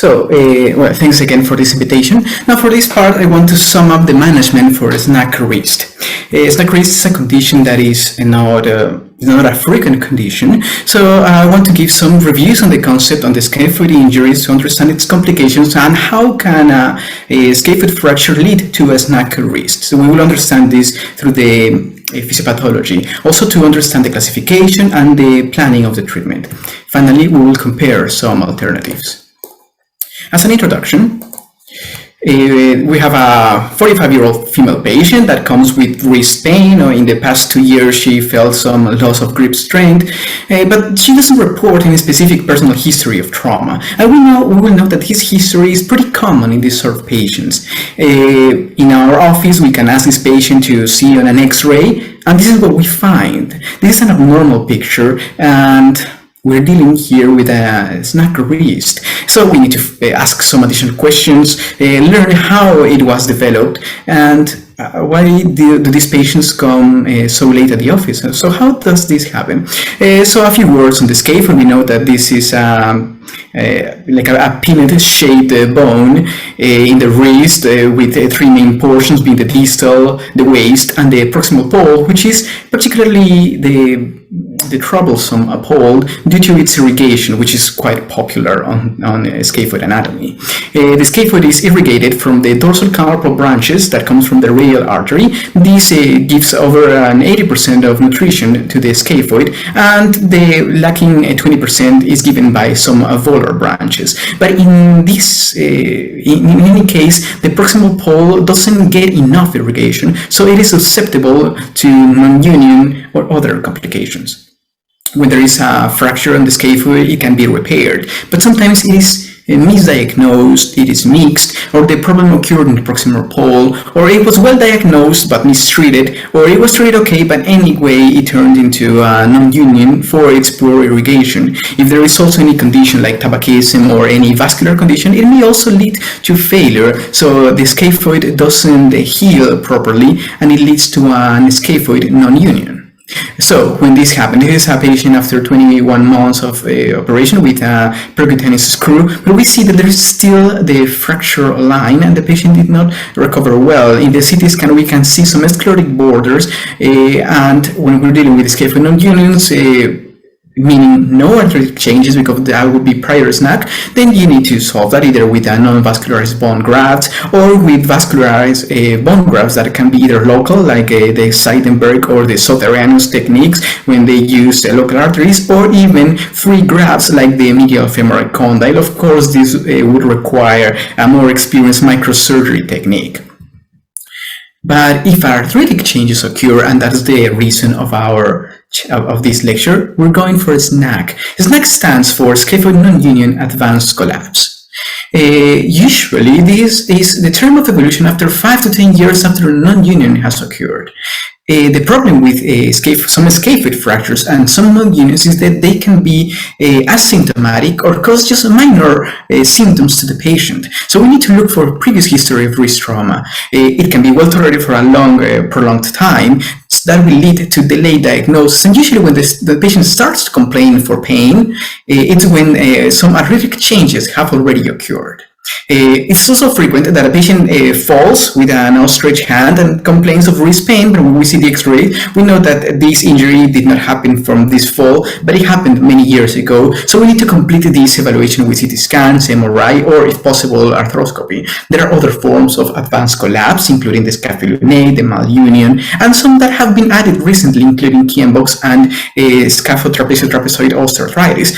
Well, thanks again for this invitation. Now, for this part, I want to sum up the management for SNAC wrist. SNAC wrist is a condition that is not a frequent condition, so I want to give some reviews on the concept on the scaphoid injuries to understand its complications and how can a scaphoid fracture lead to a SNAC wrist. So we will understand this through the physiopathology, also to understand the classification and the planning of the treatment. Finally, we will compare some alternatives. As an introduction, we have a 45-year-old female patient that comes with wrist pain. In the past 2 years, she felt some loss of grip strength, but she doesn't report any specific personal history of trauma. And we will know that this history is pretty common in these sort of patients. In our office, we can ask this patient to see on an X-ray, and this is what we find. This is an abnormal picture, and we're dealing here with a SNAC wrist. So we need to ask some additional questions, learn how it was developed, and why do these patients come so late at the office? So how does this happen? So a few words on the scaphoid. We know that this is like a peanut-shaped bone in the wrist with three main portions being the distal, the waist, and the proximal pole, which is particularly the troublesome pole due to its irrigation, which is quite popular on scaphoid anatomy. The scaphoid is irrigated from the dorsal carpal branches that comes from the radial artery. This gives over an 80% of nutrition to the scaphoid, and the lacking 20% is given by some volar branches. But in this, in any case, the proximal pole doesn't get enough irrigation, so it is susceptible to non-union or other complications. When there is a fracture on the scaphoid, it can be repaired, but sometimes it is misdiagnosed, it is mixed, or the problem occurred in the proximal pole, or it was well diagnosed but mistreated, or it was treated okay, but anyway it turned into a non-union for its poor irrigation. If there is also any condition like tabacism or any vascular condition, it may also lead to failure, so the scaphoid doesn't heal properly and it leads to an scaphoid non-union. So when this happened, this is a patient after 21 months of operation with a percutaneous screw, but we see that there is still the fracture line and the patient did not recover well. In the CT scan, we can see some sclerotic borders, and when we're dealing with scaphoid non-unions, meaning no arthritic changes because that would be prior SNAC, then you need to solve that either with a non-vascularized bone grafts or with vascularized bone grafts that can be either local, like the Seidenberg or the Soterianus techniques when they use local arteries, or even free grafts like the medial femoral condyle. Of course, this would require a more experienced microsurgery technique. But if arthritic changes occur, and that's the reason of this lecture, we're going for SNAC. SNAC stands for Scaphoid Non-Union Advanced Collapse. Usually, this is the term of evolution after 5 to 10 years after non-union has occurred. The problem with some scaphoid fractures and some non-unions is that they can be asymptomatic or cause just minor symptoms to the patient. So we need to look for previous history of wrist trauma. It can be well tolerated for a long, prolonged time. That will lead to delayed diagnosis, and usually when the patient starts to complain for pain, it's when some arthritic changes have already occurred. It's also frequent that a patient falls with an outstretched hand and complains of wrist pain, but when we see the X-ray, we know that this injury did not happen from this fall, but it happened many years ago. So we need to complete this evaluation with CT scans, MRI, or if possible, arthroscopy. There are other forms of advanced collapse, including the scapholunate, the malunion, and some that have been added recently, including Kienbock's and scaphotrapezoid osteoarthritis.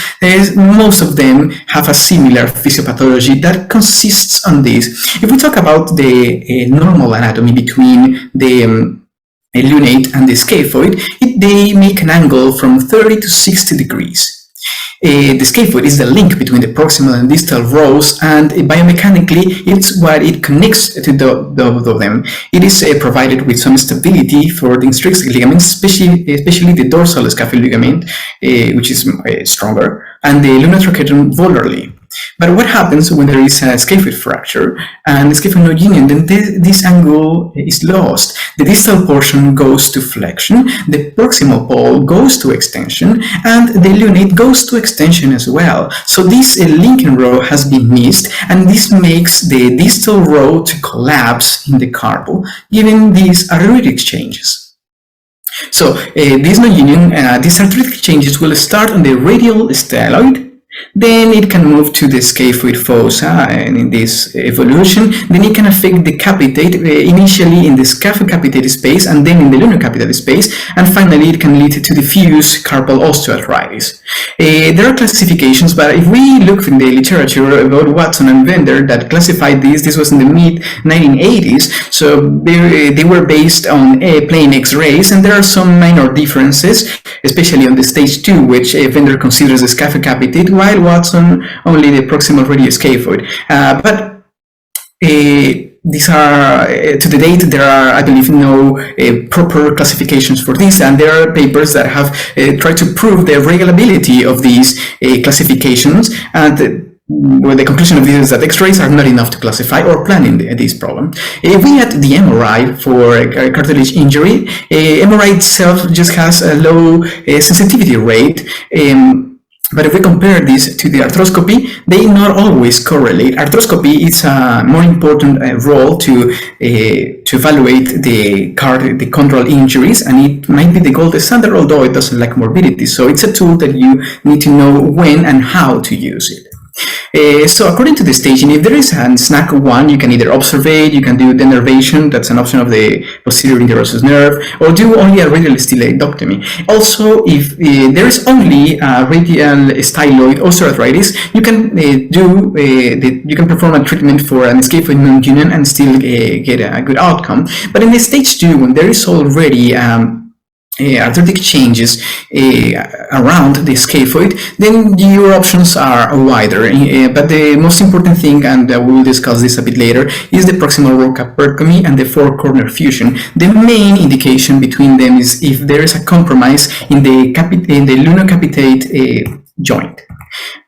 Most of them have a similar physiopathology that consists on this. If we talk about the normal anatomy between the lunate and the scaphoid, they make an angle from 30 to 60 degrees. The scaphoid is the link between the proximal and distal rows, and biomechanically it's what it connects to both of them. It is provided with some stability for the intrinsic ligaments, especially the dorsal scaphoid ligament, which is stronger, and the lunar trochlear volarly. But what happens when there is a scaphoid fracture and the scaphoid node union? Then this angle is lost. The distal portion goes to flexion, the proximal pole goes to extension, and the lunate goes to extension as well. So this linking row has been missed, and this makes the distal row to collapse in the carpal, giving these arthritic changes. So this node union, these arthritic changes will start on the radial styloid. Then it can move to the scaphoid fossa, and in this evolution, then it can affect the capitate, initially in the scaphocapitate space, and then in the lunocapitate space, and finally it can lead to diffuse carpal osteoarthritis. There are classifications, but if we look in the literature about Watson and Bender that classified this was in the mid-1980s, so they were based on plain X-rays, and there are some minor differences, especially on the stage 2, which Bender considers the scaphocapitate, while Watson only the proximal radioscaphoid. But these are, to the date, there are, I believe, no proper classifications for this, and there are papers that have tried to prove the reliability of these classifications, and well, the conclusion of this is that X-rays are not enough to classify or plan this problem. If we add the MRI for cartilage injury, MRI itself just has a low sensitivity rate. But if we compare this to the arthroscopy, they not always correlate. Arthroscopy is a more important role to evaluate the chondral injuries, and it might be the gold standard, although it doesn't lack morbidity. So it's a tool that you need to know when and how to use it. So according to the staging, if there is a SNAC 1, you can either observate, you can do denervation, that's an option of the posterior interosseous nerve, or do only a radial styloidectomy. Also, if there is only a radial styloid osteoarthritis, you can you can perform a treatment for an scaphoid node union and still get a good outcome. But in the stage 2, when there is already arthritic changes around the scaphoid, then your options are wider. But the most important thing, and we will discuss this a bit later, is the proximal row capectomy and the four-corner fusion. The main indication between them is if there is a compromise in the lunocapitate joint.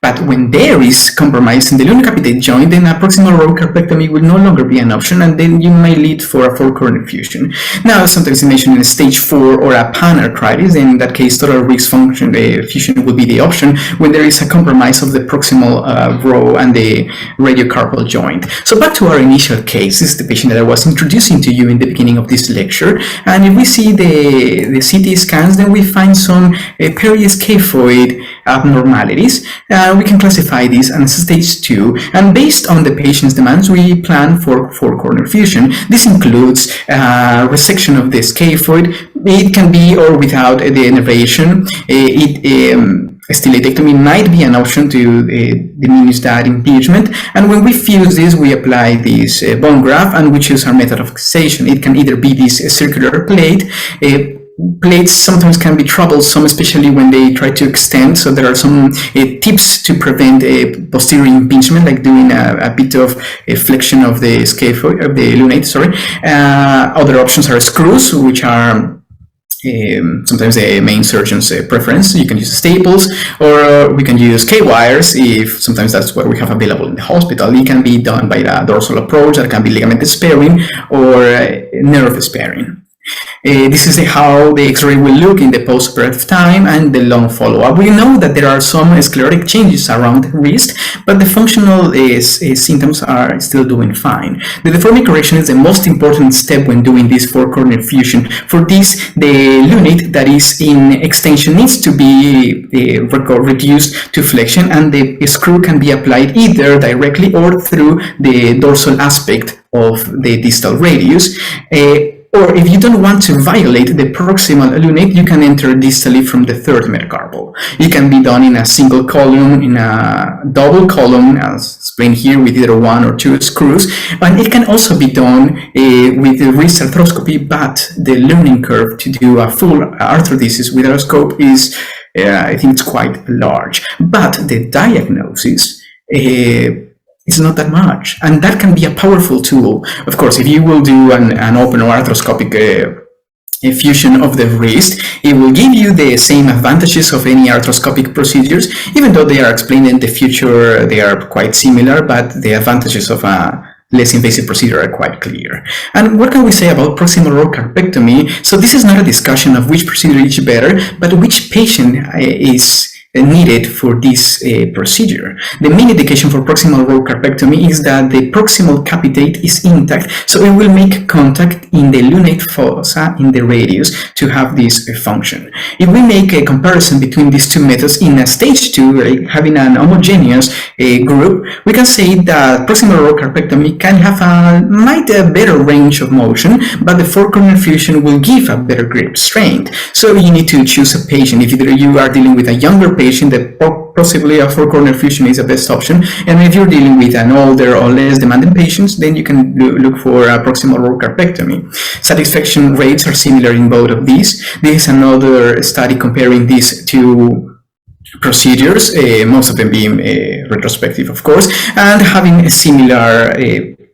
But when there is compromise in the lunocapitate joint, then a proximal row carpectomy will no longer be an option, and then you may lead for a four-corner fusion. Now, sometimes you mention in a stage 4 or a panarthritis. In that case, total wrist function fusion will be the option when there is a compromise of the proximal row and the radiocarpal joint. So back to our initial case. This is the patient that I was introducing to you in the beginning of this lecture. And if we see the CT scans, then we find some periscaphoid abnormalities. We can classify these as stage 2, and based on the patient's demands, we plan for four-corner fusion. This includes resection of the scaphoid. It can be or without the innervation. Styloidectomy might be an option to diminish that impingement, and when we fuse this, we apply this bone graft, and we choose our method of fixation. It can either be this circular plate. Plates sometimes can be troublesome, especially when they try to extend. So there are some tips to prevent a posterior impingement, like doing a bit of a flexion of the scaphoid, of the lunate. Other options are screws, which are sometimes the main surgeon's preference. You can use staples, or we can use K-wires if sometimes that's what we have available in the hospital. It can be done by a dorsal approach, that can be ligament sparing or nerve sparing. This is how the X-ray will look in the post-operative time and the long follow-up. We know that there are some sclerotic changes around the wrist, but the functional symptoms are still doing fine. The deformity correction is the most important step when doing this four-corner fusion. For this, the lunate that is in extension needs to be reduced to flexion, and the screw can be applied either directly or through the dorsal aspect of the distal radius. Or if you don't want to violate the proximal lunate, you can enter distally from the third metacarpal. It can be done in a single column, in a double column, as explained here, with either 1 or 2 screws. And it can also be done with the wrist arthroscopy, but the learning curve to do a full arthrodesis with a scope is, I think it's quite large. But the diagnosis it's not that much, and that can be a powerful tool. Of course, if you will do an open or arthroscopic fusion of the wrist. It will give you the same advantages of any arthroscopic procedures, even though they are explained in the future, they are quite similar, but the advantages of a less invasive procedure are quite clear. And what can we say about proximal row carpectomy? So this is not a discussion of which procedure is better, but which patient is needed for this procedure. The main indication for proximal row carpectomy is that the proximal capitate is intact, so it will make contact in the lunate fossa in the radius to have this function. If we make a comparison between these two methods in a stage 2, like having an homogeneous group, we can say that proximal row carpectomy can have a better range of motion, but the four-corner fusion will give a better grip strength. So you need to choose a patient. If you are dealing with a younger patient, that possibly a four-corner fusion is the best option. And if you're dealing with an older or less demanding patients, then you can look for a proximal row carpectomy. Satisfaction rates are similar in both of these. This is another study comparing these two procedures, most of them being retrospective, of course, and having similar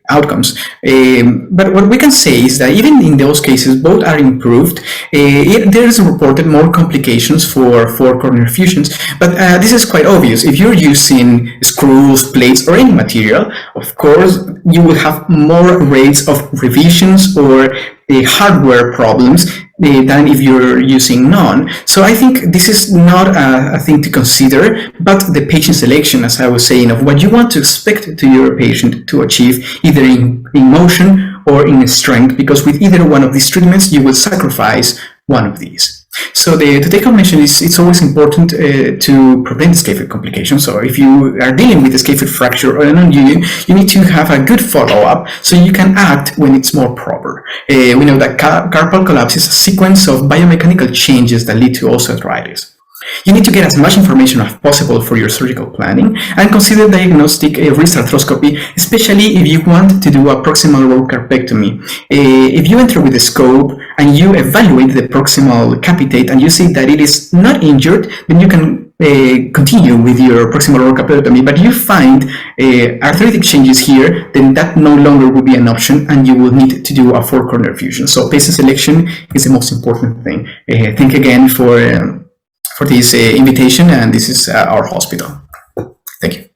outcomes. But what we can say is that even in those cases, both are improved. There is reported more complications for four-corner fusions, but this is quite obvious. If you're using screws, plates, or any material, of course, you will have more rates of revisions or hardware problems than if you're using none. So I think this is not a thing to consider, but the patient selection, as I was saying, of what you want to expect to your patient to achieve, either in motion or in strength, because with either one of these treatments, you will sacrifice one of these. So the take-home mention is it's always important to prevent scaphoid complications. So if you are dealing with a scaphoid fracture or a non-union, you need to have a good follow-up so you can act when it's more proper. We know that carpal collapse is a sequence of biomechanical changes that lead to osteoarthritis. You need to get as much information as possible for your surgical planning and consider diagnostic wrist arthroscopy, especially if you want to do a proximal row carpectomy. If you enter with a scope and you evaluate the proximal capitate and you see that it is not injured, then you can continue with your proximal row carpectomy. But you find arthritic changes here, then that no longer will be an option and you will need to do a four-corner fusion. So patient selection is the most important thing. Thank again for this invitation, and this is our hospital. Thank you.